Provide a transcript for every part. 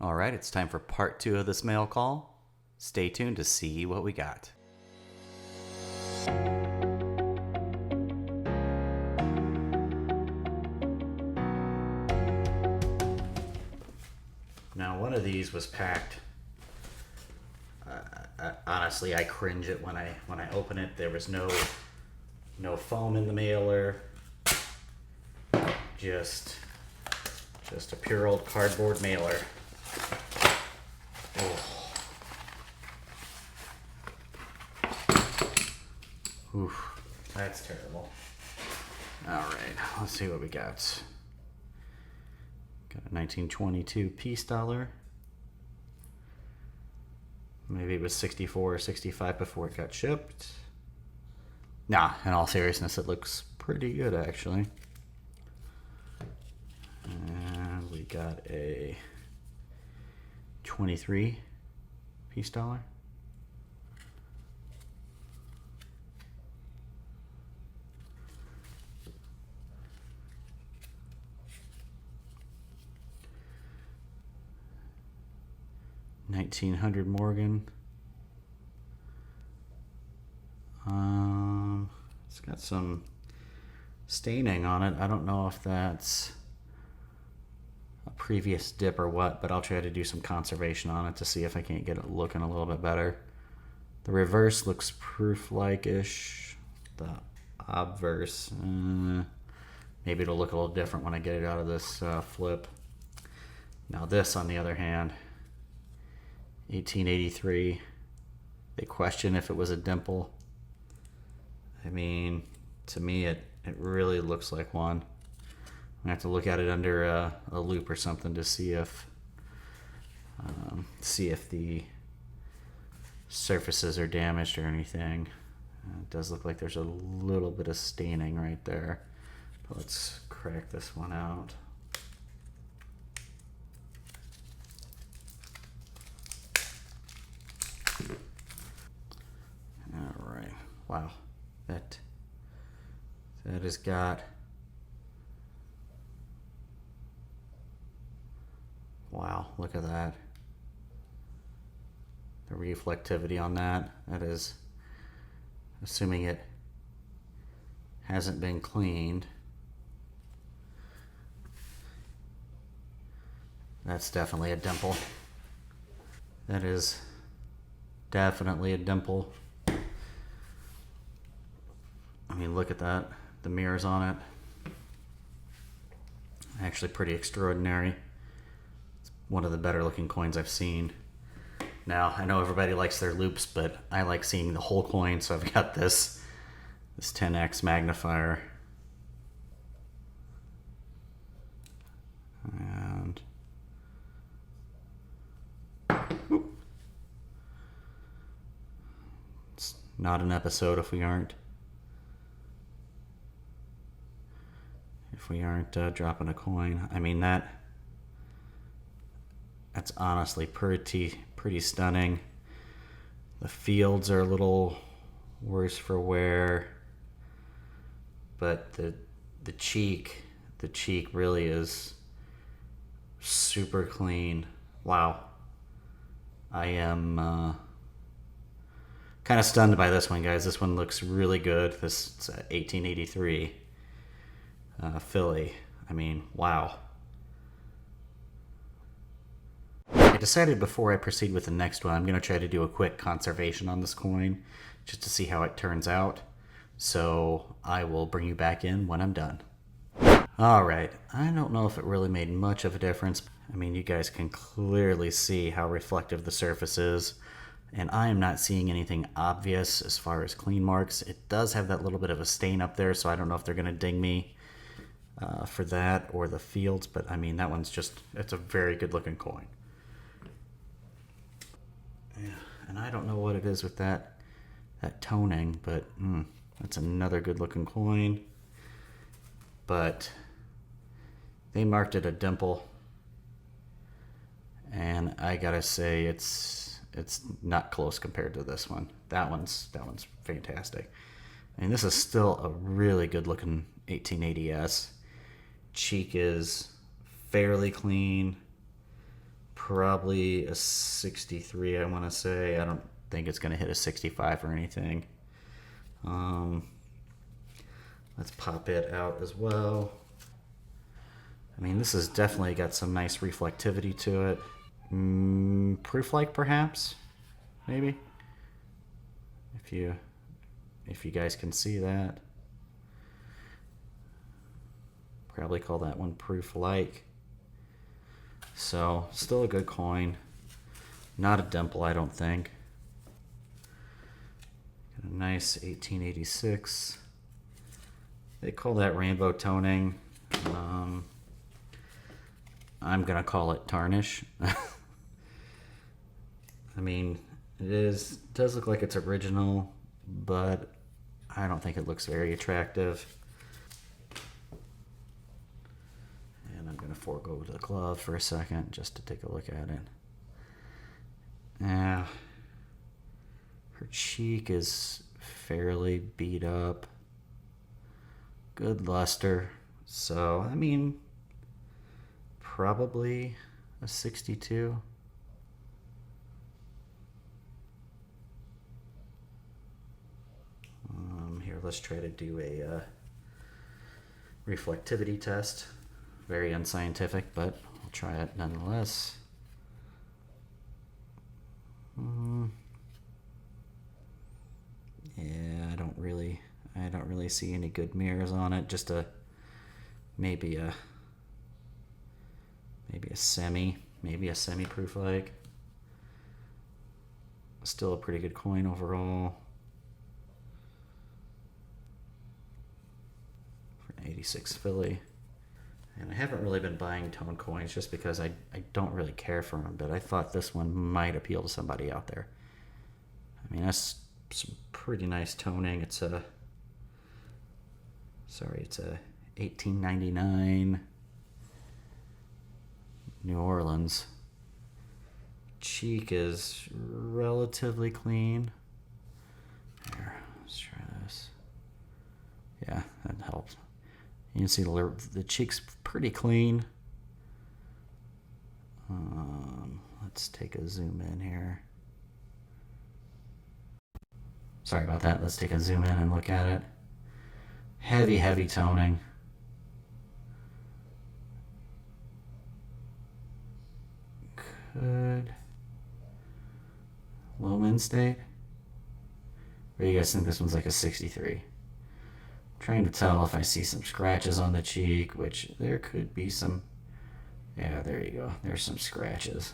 All right, it's time for part 2 of this mail call. Stay tuned to see what we got. Now, one of these was packed. Honestly, I cringe it when I open it. There was no foam in the mailer. Just a pure old cardboard mailer. Oh. Oof, that's terrible. All right, let's see what we got. Got a 1922 peace dollar. Maybe it was 64 or 65 before it got shipped. Nah, in all seriousness, it looks pretty good actually. And we got a 23 peace dollar. $1900 Morgan. It's got some staining on it. I don't know if that's a previous dip or what, but I'll try to do some conservation on it to see if I can't get it looking a little bit better. The reverse looks proof-like-ish. The obverse, maybe it'll look a little different when I get it out of this flip. Now this, on the other hand, 1883. They question if it was a dimple. I mean, to me, it really looks like one. I have to look at it under a loop or something to see if the surfaces are damaged or anything. It does look like there's a little bit of staining right there. But let's crack this one out. All right. Wow. That has got... Wow, look at that. The reflectivity on that. That is, assuming it hasn't been cleaned. That's definitely a dimple. That is definitely a dimple. I mean, look at that. The mirrors on it. Actually pretty extraordinary. It's one of the better looking coins I've seen. Now, I know everybody likes their loops, but I like seeing the whole coin, so I've got this 10x magnifier. And it's not an episode if we aren't dropping a coin. I mean, that's honestly pretty stunning. The fields are a little worse for wear, but the cheek really is super clean. Wow. I am kind of stunned by this one, guys. This one looks really good. This is 1883 Philly. I mean, wow. I decided before I proceed with the next one, I'm going to try to do a quick conservation on this coin just to see how it turns out. So I will bring you back in when I'm done. Alright, I don't know if it really made much of a difference. I mean, you guys can clearly see how reflective the surface is, and I am not seeing anything obvious as far as clean marks. It does have that little bit of a stain up there, so I don't know if they're going to ding me for that or the fields, but I mean, that one's it's a very good looking coin. Yeah, and I don't know what it is with that toning, but that's another good looking coin. But they marked it a dimple, and I gotta say it's not close compared to this one. That one's fantastic. I mean, this is still a really good looking 1880s. Cheek is fairly clean, probably a 63, I want to say. I don't think it's going to hit a 65 or anything. Let's pop it out as well. I mean, this has definitely got some nice reflectivity to it. Proof-like, perhaps? Maybe? If you guys can see that. Probably call that one proof-like. So, still a good coin. Not a dimple, I don't think. Got a nice 1886. They call that rainbow toning. I'm gonna call it tarnish. I mean, it does look like it's original, but I don't think it looks very attractive. And I'm gonna forego the glove for a second just to take a look at it. Yeah, her cheek is fairly beat up. Good luster. So, I mean, probably a 62. Here, let's try to do a reflectivity test. Very unscientific, but I'll try it nonetheless. Yeah, I don't really see any good mirrors on it. Just maybe a semi proof like. Still a pretty good coin overall. For an 86 Philly. And I haven't really been buying tone coins just because I don't really care for them, but I thought this one might appeal to somebody out there. I mean, that's some pretty nice toning. It's a 1899 New Orleans. Cheek is relatively clean. Here, let's try this. Yeah, that helps. You can see the cheek's pretty clean. Let's take a zoom in here. Sorry about that. Let's take a zoom in and look at it. Heavy toning. Good. Low min state. Or do you guys think this one's like a 63? Trying to tell if I see some scratches on the cheek, which there could be some. Yeah, there you go. There's some scratches.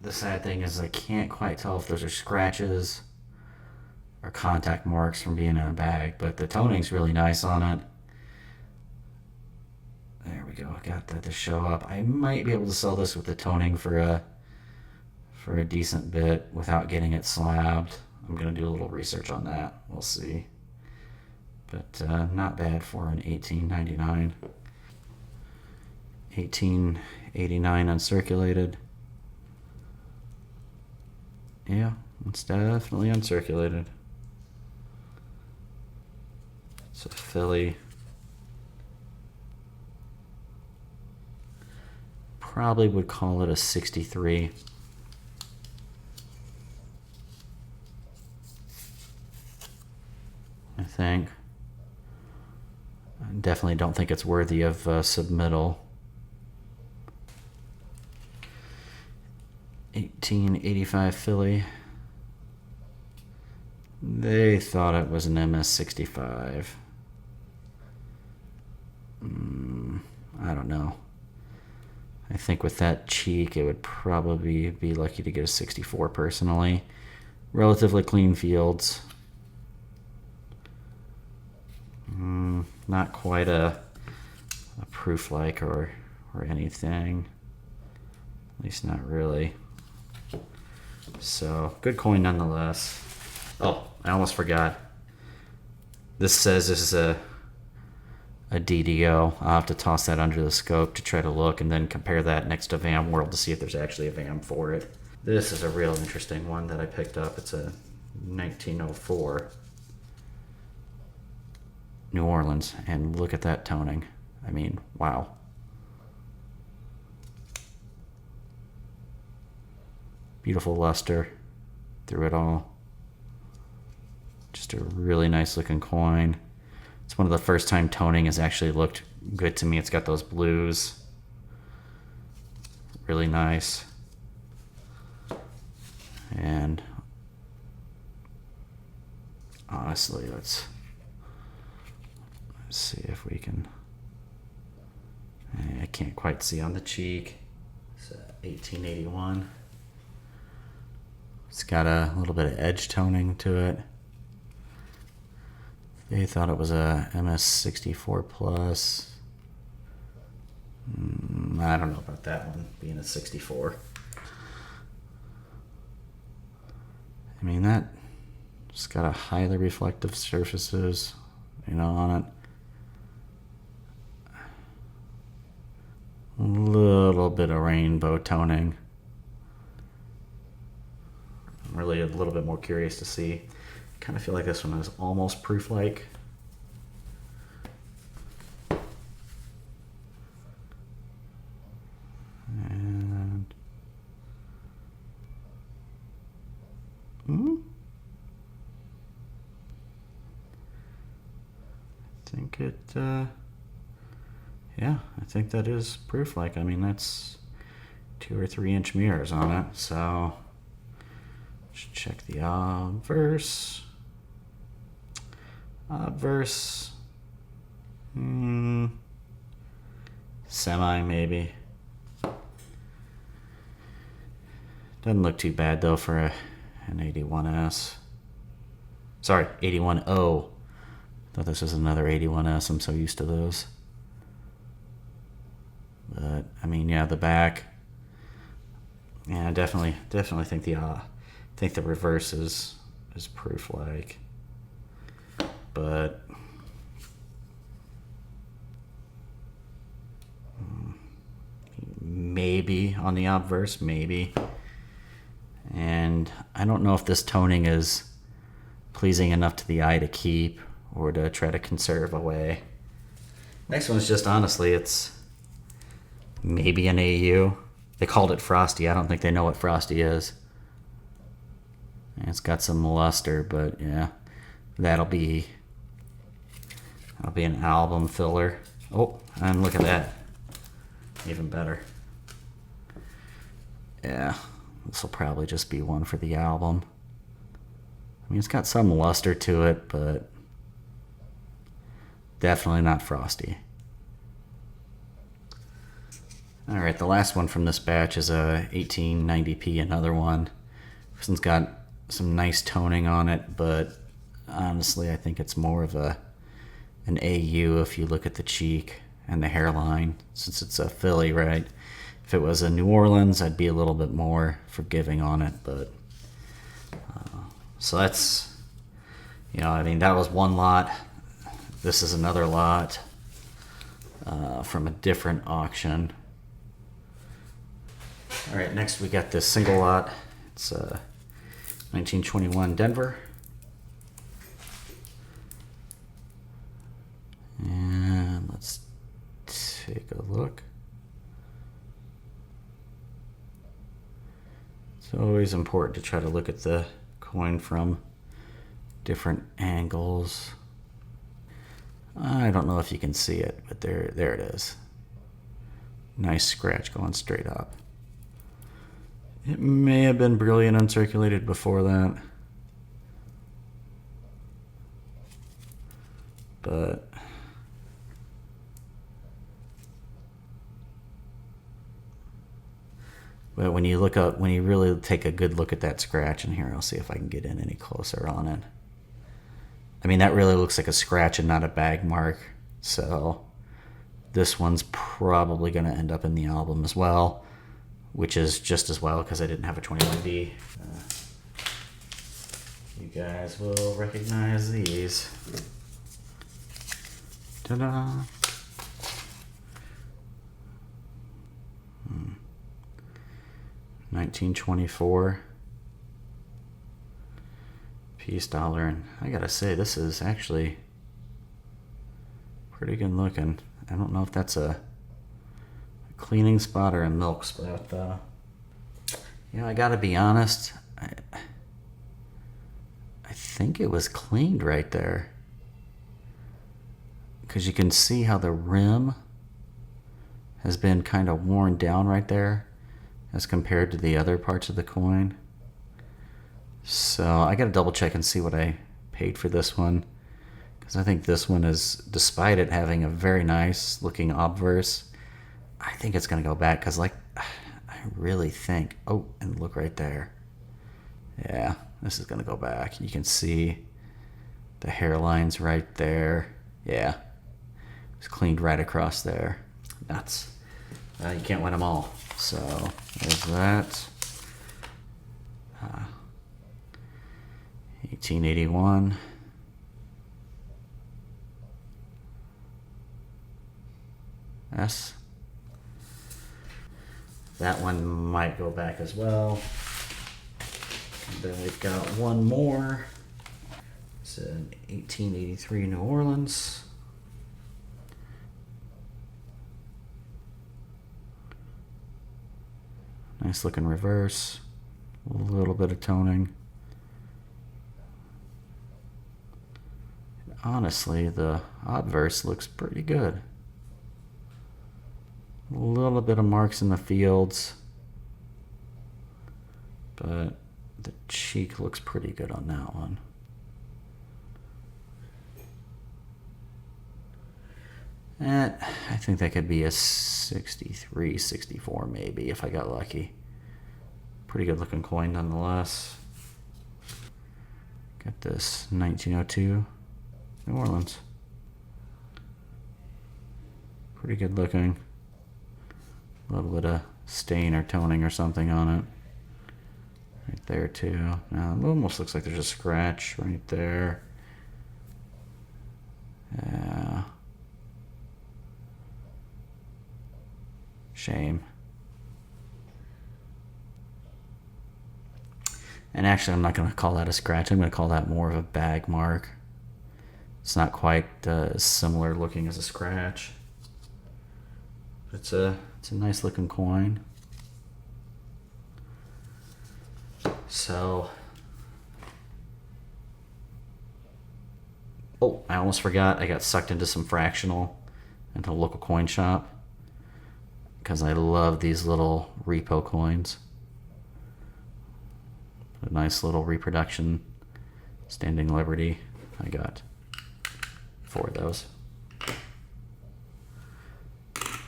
The sad thing is I can't quite tell if those are scratches or contact marks from being in a bag, but the toning's really nice on it. There we go. Got that to show up. I might be able to sell this with the toning for a decent bit without getting it slabbed. I'm going to do a little research on that. We'll see. But not bad for an 1899. 1889 uncirculated. Yeah, it's definitely uncirculated. It's a Philly. Probably would call it a 63. I think. I definitely don't think it's worthy of submittal. 1885 Philly. They thought it was an MS65. I don't know. I think with that cheek, it would probably be lucky to get a 64 personally. Relatively clean fields. Not quite a proof-like or anything. At least not really. So, good coin nonetheless. Oh, I almost forgot. This says this is a DDO. I'll have to toss that under the scope to try to look and then compare that next to VAM World to see if there's actually a VAM for it. This is a real interesting one that I picked up. It's a 1904. New Orleans, and look at that toning. I mean, wow. Beautiful luster through it all. Just a really nice looking coin. It's one of the first time toning has actually looked good to me. It's got those blues. Really nice. And honestly, let's see if we can. I can't quite see on the cheek. It's 1881. It's got a little bit of edge toning to it. They thought it was a MS64 plus. I don't know about that one being a 64. I mean, that just got a highly reflective surfaces, on it. A little bit of rainbow toning. I'm really a little bit more curious to see. Kind of feel like this one is almost proof-like. And I think it, yeah, I think that is proof-like. I mean, that's 2 or 3 inch mirrors on it, so let's check the obverse. Obverse, semi maybe. Doesn't look too bad though for an 81S. Sorry, 81O. Thought this was another 81S. I'm so used to those. But I mean, yeah, the back. Yeah, definitely think the reverse is proof-like. But maybe on the obverse, maybe. And I don't know if this toning is pleasing enough to the eye to keep or to try to conserve away. Next one's just honestly, it's maybe an AU. They called it Frosty. I don't think they know what Frosty is. And it's got some luster, but yeah, that'll be an album filler. Oh, and look at that. Even better. Yeah, this will probably just be one for the album. I mean, it's got some luster to it, but definitely not Frosty. All right, the last one from this batch is a 1890p, another one. This one's got some nice toning on it, but honestly, I think it's more of an AU if you look at the cheek and the hairline, since it's a Philly, right? If it was a New Orleans, I'd be a little bit more forgiving on it, but so that's, I mean, that was one lot. This is another lot from a different auction. All right, next we got this single lot. It's 1921 Denver. And let's take a look. It's always important to try to look at the coin from different angles. I don't know if you can see it, but there it is. Nice scratch going straight up. It may have been brilliant uncirculated before that, but when you really take a good look at that scratch in here, I'll see if I can get in any closer on it. I mean, that really looks like a scratch and not a bag mark, so this one's probably going to end up in the album as well, which is just as well because I didn't have a 21D. You guys will recognize these. Ta-da! 1924 peace dollar, and I gotta say, this is actually Pretty good looking. I don't know if that's a cleaning spot or a milk spot though. You know, I gotta be honest, I think it was cleaned right there. Because you can see how the rim has been kind of worn down right there as compared to the other parts of the coin. So I gotta double check and see what I paid for this one. Because I think this one is, despite it having a very nice looking obverse, I think it's gonna go back because like, I really think, oh, and look right there. Yeah, this is gonna go back. You can see the hairlines right there. Yeah, it's cleaned right across there. Nuts. You can't win them all. So there's that. 1881. S. That one might go back as well. And then we've got one more. It's an 1883 New Orleans. Nice looking reverse. A little bit of toning. And honestly, the obverse looks pretty good. A little bit of marks in the fields, but the cheek looks pretty good on that one. And I think that could be a 63, 64 maybe if I got lucky. Pretty good looking coin nonetheless. Got this 1902 New Orleans. Pretty good looking. A little bit of stain or toning or something on it. Right there too. Now it almost looks like there's a scratch right there. Yeah. Shame. And actually I'm not going to call that a scratch. I'm going to call that more of a bag mark. It's not quite similar looking as a scratch. It's a nice looking coin. So, oh, I almost forgot. I got sucked into some fractional into a local coin shop because I love these little repo coins. A nice little reproduction, Standing Liberty. I got 4 of those.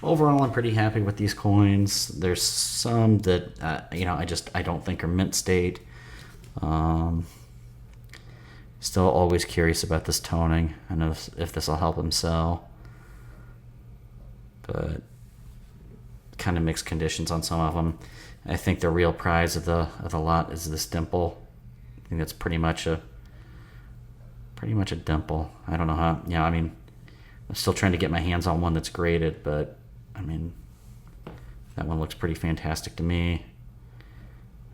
Overall, I'm pretty happy with these coins. There's some that, I don't think are mint state. Still always curious about this toning. I know if this will help him sell. But kind of mixed conditions on some of them. I think the real prize of the lot is this dimple. I think that's pretty much a dimple. I don't know how, I'm still trying to get my hands on one that's graded, but that one looks pretty fantastic to me.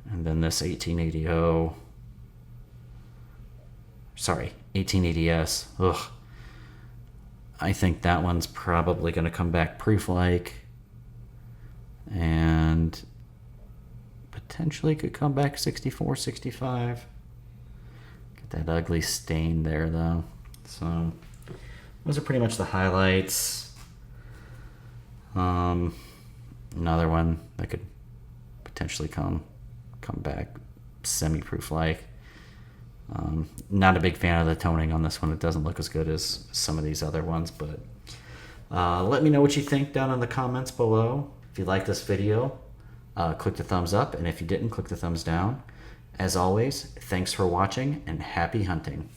And then this 1880S. Ugh. I think that one's probably going to come back proof-like. And potentially could come back 64, 65. Get that ugly stain there, though. So those are pretty much the highlights. Another one that could potentially come back semi-proof like. Not a big fan of the toning on this one. It doesn't look as good as some of these other ones, but let me know what you think down in the comments below. If you like this video, click the thumbs up, and if you didn't, click the thumbs down. As always, thanks for watching and happy hunting.